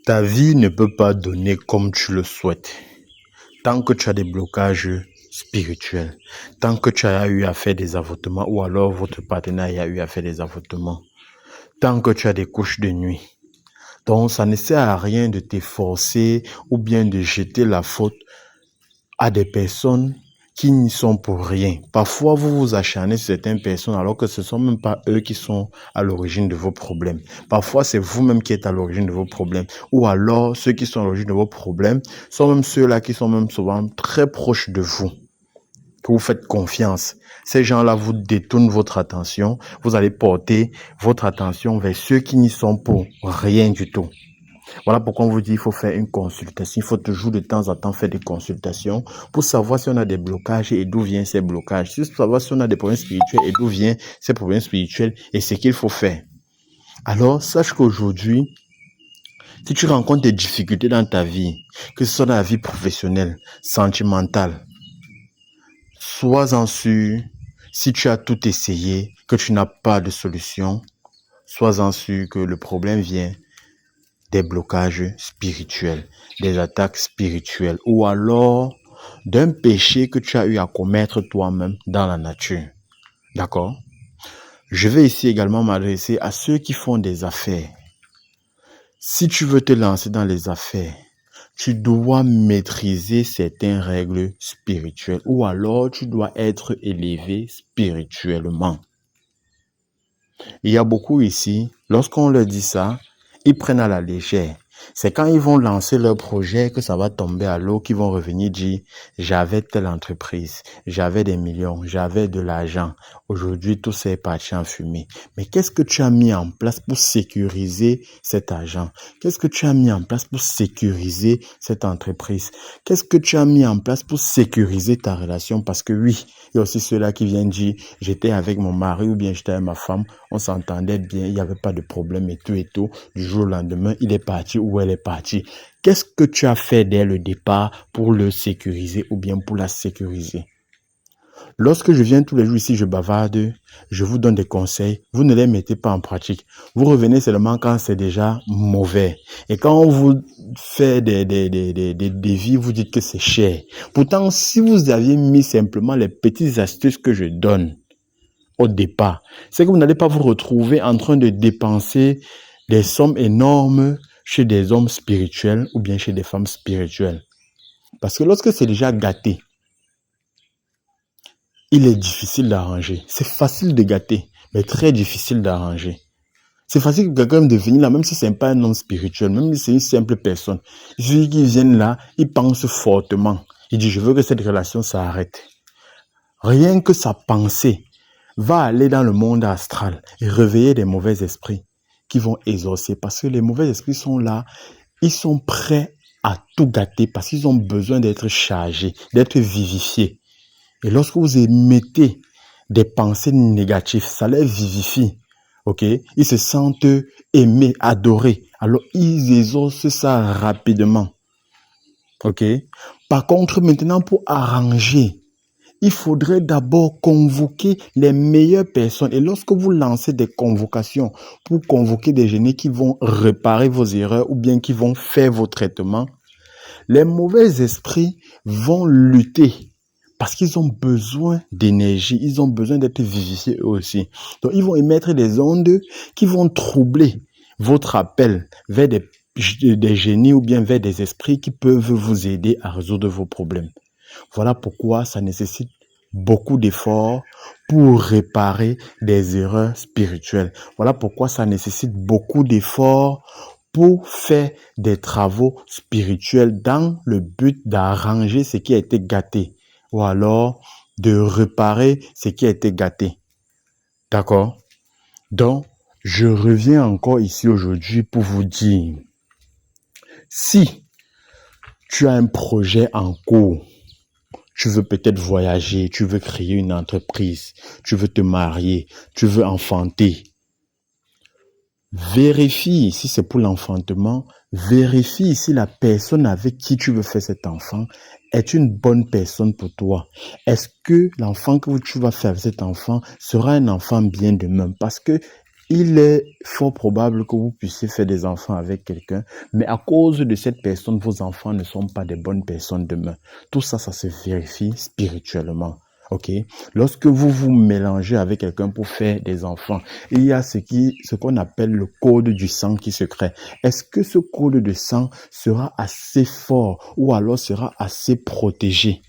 Ta vie ne peut pas donner comme tu le souhaites. Tant que tu as des blocages spirituels, tant que tu as eu à faire des avortements ou alors votre partenaire a eu à faire des avortements, tant que tu as des couches de nuit. Donc, ça ne sert à rien de t'efforcer ou bien de jeter la faute à des personnes qui n'y sont pour rien. Parfois, vous vous acharnez sur certaines personnes alors que ce ne sont même pas eux qui sont à l'origine de vos problèmes. Parfois, c'est vous-même qui êtes à l'origine de vos problèmes. Ou alors, ceux qui sont à l'origine de vos problèmes sont même ceux-là qui sont même souvent très proches de vous, que vous faites confiance. Ces gens-là vous détournent votre attention. Vous allez porter votre attention vers ceux qui n'y sont pour rien du tout. Voilà pourquoi on vous dit qu'il faut faire une consultation. Il faut toujours de temps en temps faire des consultations pour savoir si on a des blocages et d'où viennent ces blocages. Pour savoir si on a des problèmes spirituels et d'où viennent ces problèmes spirituels et ce qu'il faut faire. Alors, sache qu'aujourd'hui, si tu rencontres des difficultés dans ta vie, que ce soit dans la vie professionnelle, sentimentale, sois-en sûr, si tu as tout essayé, que tu n'as pas de solution, sois-en sûr que le problème vient des blocages spirituels, des attaques spirituelles ou alors d'un péché que tu as eu à commettre toi-même dans la nature. D'accord? Je vais ici également m'adresser à ceux qui font des affaires. Si tu veux te lancer dans les affaires, tu dois maîtriser certaines règles spirituelles ou alors tu dois être élevé spirituellement. Il y a beaucoup ici, lorsqu'on leur dit ça, ils prennent à la légère. C'est quand ils vont lancer leur projet que ça va tomber à l'eau, qu'ils vont revenir dire, j'avais telle entreprise, j'avais des millions, j'avais de l'argent. Aujourd'hui, tout ça est parti en fumée. Mais qu'est-ce que tu as mis en place pour sécuriser cet argent? Qu'est-ce que tu as mis en place pour sécuriser cette entreprise? Qu'est-ce que tu as mis en place pour sécuriser ta relation? Parce que oui, il y a aussi ceux-là qui viennent dire, j'étais avec mon mari ou bien j'étais avec ma femme, on s'entendait bien, il n'y avait pas de problème et tout et tout. Du jour au lendemain, il est parti ou elle est partie. Qu'est-ce que tu as fait dès le départ pour le sécuriser ou bien pour la sécuriser? Lorsque je viens tous les jours ici, je bavarde, je vous donne des conseils, vous ne les mettez pas en pratique. Vous revenez seulement quand c'est déjà mauvais. Et quand on vous fait des devis, vous dites que c'est cher. Pourtant, si vous aviez mis simplement les petites astuces que je donne au départ, c'est que vous n'allez pas vous retrouver en train de dépenser des sommes énormes chez des hommes spirituels ou bien chez des femmes spirituelles. Parce que lorsque c'est déjà gâté, il est difficile d'arranger. C'est facile de gâter, mais très difficile d'arranger. C'est facile que quelqu'un de venir là, même si ce n'est pas un homme spirituel, même si c'est une simple personne. Il suffit qu'ils viennent là, ils pensent fortement. Il dit, je veux que cette relation s'arrête. Rien que sa pensée va aller dans le monde astral et réveiller des mauvais esprits qui vont exaucer. Parce que les mauvais esprits sont là, ils sont prêts à tout gâter parce qu'ils ont besoin d'être chargés, d'être vivifiés. Et lorsque vous émettez des pensées négatives, ça les vivifie. Ok? Ils se sentent aimés, adorés. Alors, ils exaucent ça rapidement. Ok? Par contre, maintenant, pour arranger, il faudrait d'abord convoquer les meilleures personnes. Et lorsque vous lancez des convocations pour convoquer des génies qui vont réparer vos erreurs ou bien qui vont faire vos traitements, les mauvais esprits vont lutter parce qu'ils ont besoin d'énergie, ils ont besoin d'être vivifiés eux aussi. Donc, ils vont émettre des ondes qui vont troubler votre appel vers des génies ou bien vers des esprits qui peuvent vous aider à résoudre vos problèmes. Voilà pourquoi ça nécessite beaucoup d'efforts pour réparer des erreurs spirituelles. Voilà pourquoi ça nécessite beaucoup d'efforts pour faire des travaux spirituels dans le but d'arranger ce qui a été gâté ou alors de réparer ce qui a été gâté. D'accord? Donc, je reviens encore ici aujourd'hui pour vous dire, si tu as un projet en cours, tu veux peut-être voyager, tu veux créer une entreprise, tu veux te marier, tu veux enfanter. Vérifie si c'est pour l'enfantement, vérifie si la personne avec qui tu veux faire cet enfant est une bonne personne pour toi. Est-ce que l'enfant que tu vas faire avec cet enfant sera un enfant bien de même? Parce que il est fort probable que vous puissiez faire des enfants avec quelqu'un, mais à cause de cette personne, vos enfants ne sont pas des bonnes personnes demain. Tout ça, ça se vérifie spirituellement. Ok? Lorsque vous vous mélangez avec quelqu'un pour faire des enfants, il y a ce qu'on appelle le code du sang qui se crée. Est-ce que ce code de sang sera assez fort ou alors sera assez protégé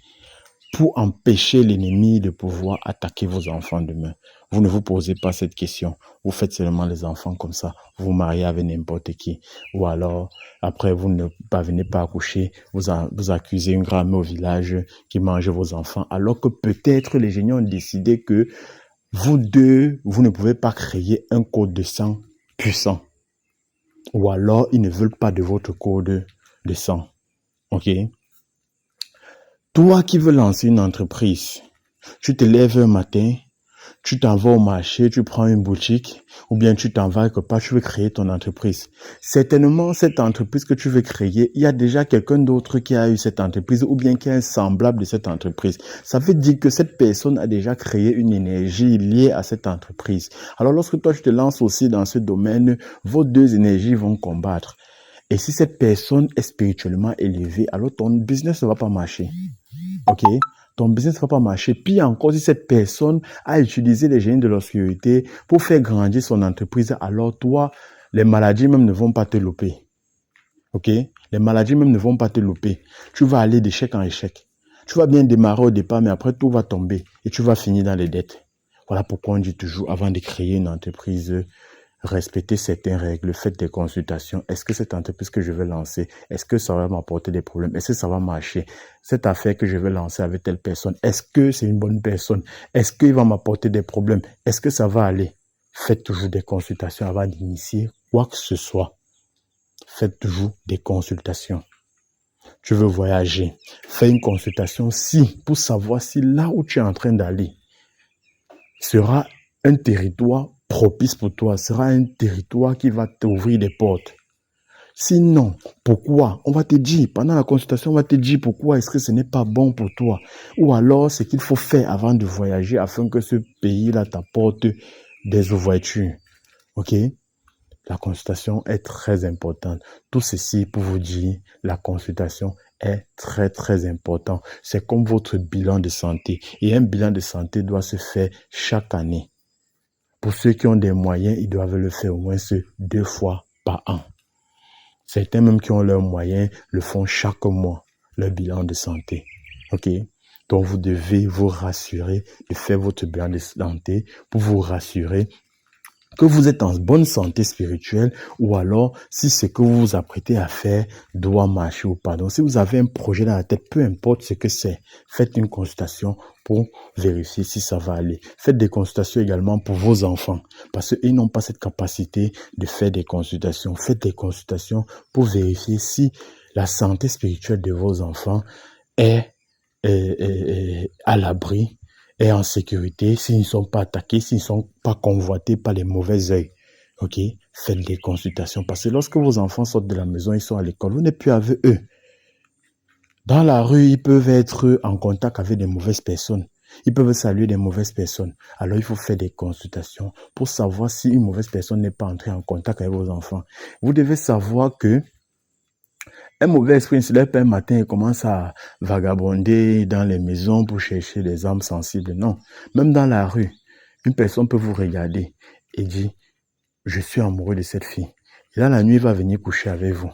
pour empêcher l'ennemi de pouvoir attaquer vos enfants demain? Vous ne vous posez pas cette question. Vous faites seulement les enfants comme ça. Vous vous mariez avec n'importe qui. Ou alors, après, vous ne parvenez pas à coucher. Vous accusez une grand-mère au village qui mange vos enfants. Alors que peut-être les génies ont décidé que vous deux, vous ne pouvez pas créer un code de sang puissant. Ou alors, ils ne veulent pas de votre code de sang. OK? Toi qui veux lancer une entreprise, tu te lèves un matin, tu t'en vas au marché, tu prends une boutique, ou bien tu t'en vas quelque part, tu veux créer ton entreprise. Certainement, cette entreprise que tu veux créer, il y a déjà quelqu'un d'autre qui a eu cette entreprise, ou bien qui est un semblable de cette entreprise. Ça veut dire que cette personne a déjà créé une énergie liée à cette entreprise. Alors, lorsque toi, tu te lances aussi dans ce domaine, vos deux énergies vont combattre. Et si cette personne est spirituellement élevée, alors ton business ne va pas marcher. OK? Ton business ne va pas marcher. Puis encore, si cette personne a utilisé les génies de l'obscurité pour faire grandir son entreprise, alors toi, les maladies même ne vont pas te louper. OK? Les maladies même ne vont pas te louper. Tu vas aller d'échec en échec. Tu vas bien démarrer au départ, mais après, tout va tomber et tu vas finir dans les dettes. Voilà pourquoi on dit toujours, avant de créer une entreprise, respectez certaines règles, faites des consultations. Est-ce que cette entreprise que je vais lancer, est-ce que ça va m'apporter des problèmes? Est-ce que ça va marcher? Cette affaire que je vais lancer avec telle personne, est-ce que c'est une bonne personne? Est-ce qu'il va m'apporter des problèmes? Est-ce que ça va aller? Faites toujours des consultations avant d'initier quoi que ce soit. Faites toujours des consultations. Tu veux voyager, fais une consultation pour savoir si là où tu es en train d'aller sera un territoire propice pour toi, sera un territoire qui va t'ouvrir des portes. Sinon, pourquoi? On va te dire, pendant la consultation, on va te dire pourquoi est-ce que ce n'est pas bon pour toi. Ou alors, ce qu'il faut faire avant de voyager afin que ce pays-là t'apporte des ouvertures. OK? La consultation est très importante. Tout ceci pour vous dire, la consultation est très, très important. C'est comme votre bilan de santé. Et un bilan de santé doit se faire chaque année. Pour ceux qui ont des moyens, ils doivent le faire au moins 2 fois par an. Certains même qui ont leurs moyens le font chaque mois, leur bilan de santé. OK? Donc, vous devez vous rassurer de faire votre bilan de santé pour vous rassurer que vous êtes en bonne santé spirituelle ou alors si ce que vous vous apprêtez à faire doit marcher ou pas. Donc, si vous avez un projet dans la tête, peu importe ce que c'est, faites une consultation pour vérifier si ça va aller. Faites des consultations également pour vos enfants parce qu'ils n'ont pas cette capacité de faire des consultations. Faites des consultations pour vérifier si la santé spirituelle de vos enfants est à l'abri, est en sécurité, s'ils ne sont pas attaqués, s'ils ne sont pas convoités par les mauvais œils. OK? Faites des consultations parce que lorsque vos enfants sortent de la maison, ils sont à l'école, vous n'êtes plus avec eux. Dans la rue, ils peuvent être en contact avec des mauvaises personnes. Ils peuvent saluer des mauvaises personnes. Alors, il faut faire des consultations pour savoir si une mauvaise personne n'est pas entrée en contact avec vos enfants. Vous devez savoir que un mauvais esprit se lève un matin et commence à vagabonder dans les maisons pour chercher des âmes sensibles. Non. Même dans la rue, une personne peut vous regarder et dire, je suis amoureux de cette fille. Et là, la nuit, il va venir coucher avec vous.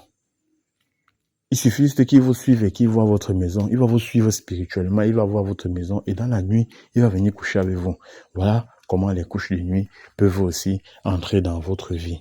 Il suffit juste qu'il vous suive et qu'il voit votre maison. Il va vous suivre spirituellement. Il va voir votre maison. Et dans la nuit, il va venir coucher avec vous. Voilà comment les couches de nuit peuvent aussi entrer dans votre vie.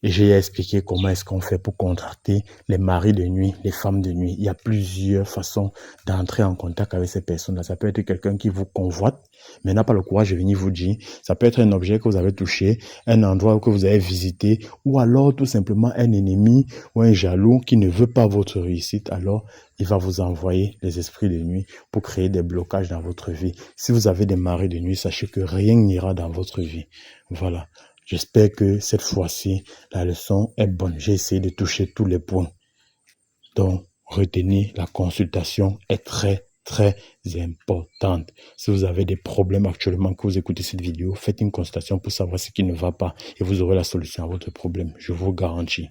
Et j'ai expliqué comment est-ce qu'on fait pour contracter les maris de nuit, les femmes de nuit. Il y a plusieurs façons d'entrer en contact avec ces personnes-là. Ça peut être quelqu'un qui vous convoite, mais n'a pas le courage de venir vous dire. Ça peut être un objet que vous avez touché, un endroit que vous avez visité, ou alors tout simplement un ennemi ou un jaloux qui ne veut pas votre réussite. Alors, il va vous envoyer les esprits de nuit pour créer des blocages dans votre vie. Si vous avez des maris de nuit, sachez que rien n'ira dans votre vie. Voilà. J'espère que cette fois-ci, la leçon est bonne. J'ai essayé de toucher tous les points. Donc, retenez, la consultation est très, très importante. Si vous avez des problèmes actuellement que vous écoutez cette vidéo, faites une consultation pour savoir ce qui ne va pas et vous aurez la solution à votre problème. Je vous garantis.